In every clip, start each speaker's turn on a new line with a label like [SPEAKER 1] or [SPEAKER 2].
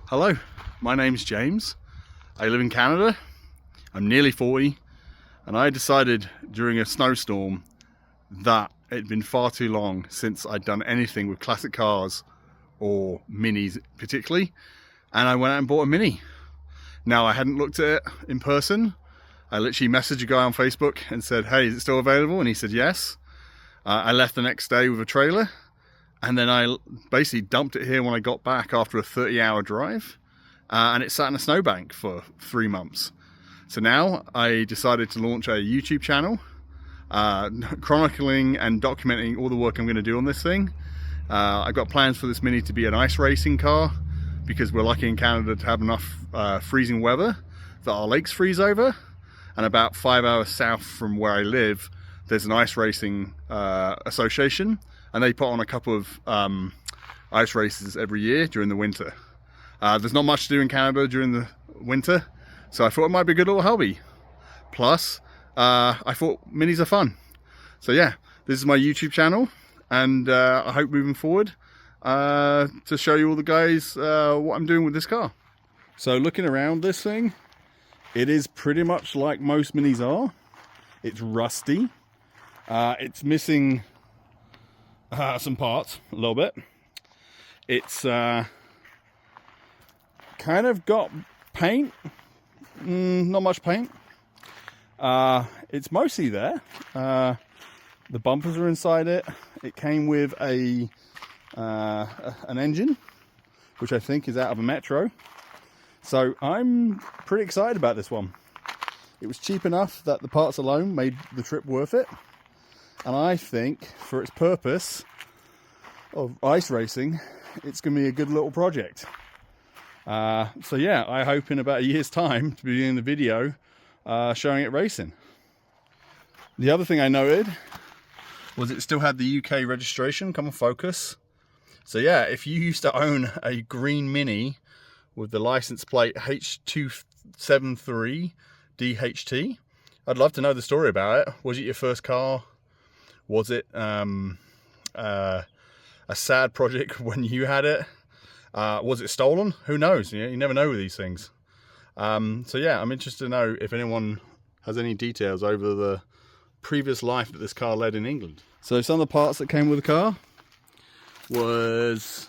[SPEAKER 1] Hello, my name's James. I live in Canada. I'm nearly 40, and I decided during a snowstorm that it'd been far too long since I'd done anything with classic cars or minis particularly, and I went out and bought a Mini. Now, I hadn't looked at it in person. I literally messaged a guy on Facebook and said, hey, is it still available? And he said yes. I left the next day with a trailer, and then I basically dumped it here when I got back after a 30-hour drive, and it sat in a snowbank for 3 months. So now I decided to launch a YouTube channel chronicling and documenting all the work I'm going to do on this thing. I've got plans for this Mini to be an ice racing car, because we're lucky in Canada to have enough freezing weather that our lakes freeze over, and about 5 hours south from where I live there's an ice racing association, and they put on a couple of ice races every year during the winter. There's not much to do in Canada during the winter, so I thought it might be a good little hobby. Plus, I thought minis are fun. So yeah, this is my YouTube channel, and I hope moving forward to show you all the guys what I'm doing with this car. So looking around this thing, it is pretty much like most minis are. It's rusty. It's missing some parts a little bit. It's kind of got paint, not much paint. It's mostly there. The bumpers are inside it. It came with an engine, which I think is out of a Metro. So I'm pretty excited about this one. It was cheap enough that the parts alone made the trip worth it. And I think for its purpose of ice racing, it's going to be a good little project. So yeah, I hope in about a year's time to be doing the video showing it racing. The other thing I noted was it still had the UK registration. Come on, focus. So yeah, if you used to own a green Mini with the license plate H273DHT, I'd love to know the story about it. Was it your first car? Was it a sad project when you had it? Was it stolen? Who knows? You never know with these things. So yeah, I'm interested to know if anyone has any details over the previous life that this car led in England. So some of the parts that came with the car was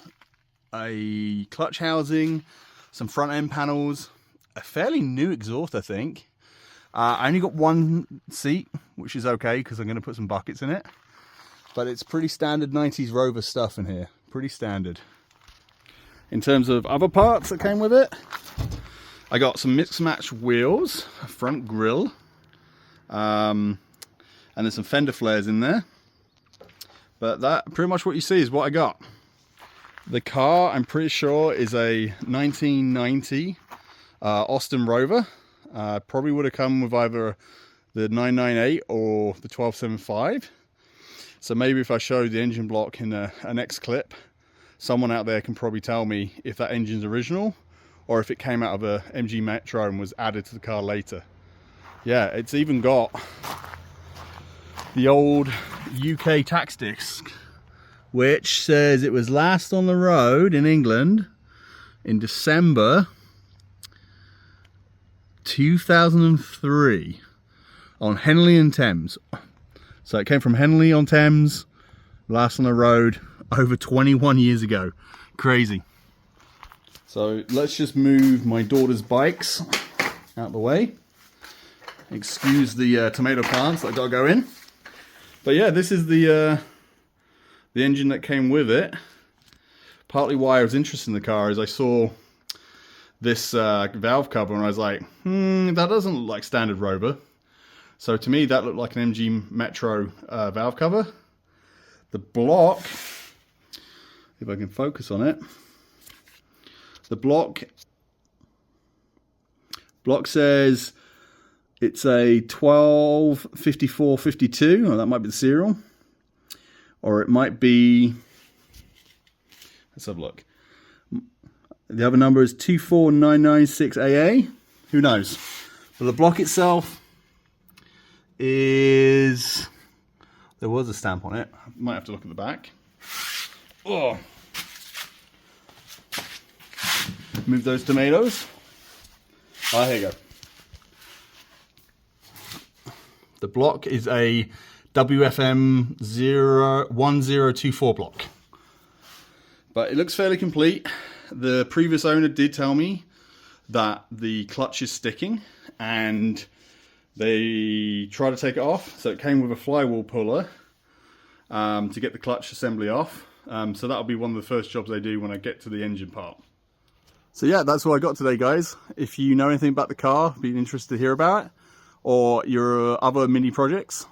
[SPEAKER 1] a clutch housing, some front end panels, a fairly new exhaust, I think. I only got one seat, which is okay because I'm going to put some buckets in it. But it's pretty standard 90s Rover stuff in here. Pretty standard. In terms of other parts that came with it, I got some mix match wheels, a front grille, and there's some fender flares in there. But that pretty much what you see is what I got. The car, I'm pretty sure, is a 1990 Austin Rover. Probably would have come with either the 998 or the 1275. So maybe if I show the engine block in a next clip, someone out there can probably tell me if that engine's original or if it came out of a MG Metro and was added to the car later. Yeah, it's even got the old UK tax disc, which says it was last on the road in England in December 2003 on Henley-on-Thames. So it came from Henley-on-Thames, last on the road over 21 years ago. Crazy. So let's just move my daughter's bikes out the way. Excuse the tomato plants that I gotta go in. But yeah, this is the engine that came with it. Partly why I was interested in the car is I saw this valve cover and I was like, that doesn't look like standard Rover. So to me that looked like an MG Metro valve cover. The block, if I can focus on it, the block says it's a 125452, or that might be the serial, or it might be, let's have a look. The other number is 24996AA. Who knows? But the block itself is, there was a stamp on it. I might have to look at the back. Oh, move those tomatoes. Oh, here you go. The block is a WFM01024 block. But it looks fairly complete. The previous owner did tell me that the clutch is sticking and they tried to take it off. So it came with a flywheel puller to get the clutch assembly off. So that'll be one of the first jobs I do when I get to the engine part. So yeah, that's all I got today, guys. If you know anything about the car, be interested to hear about it, or your other mini projects,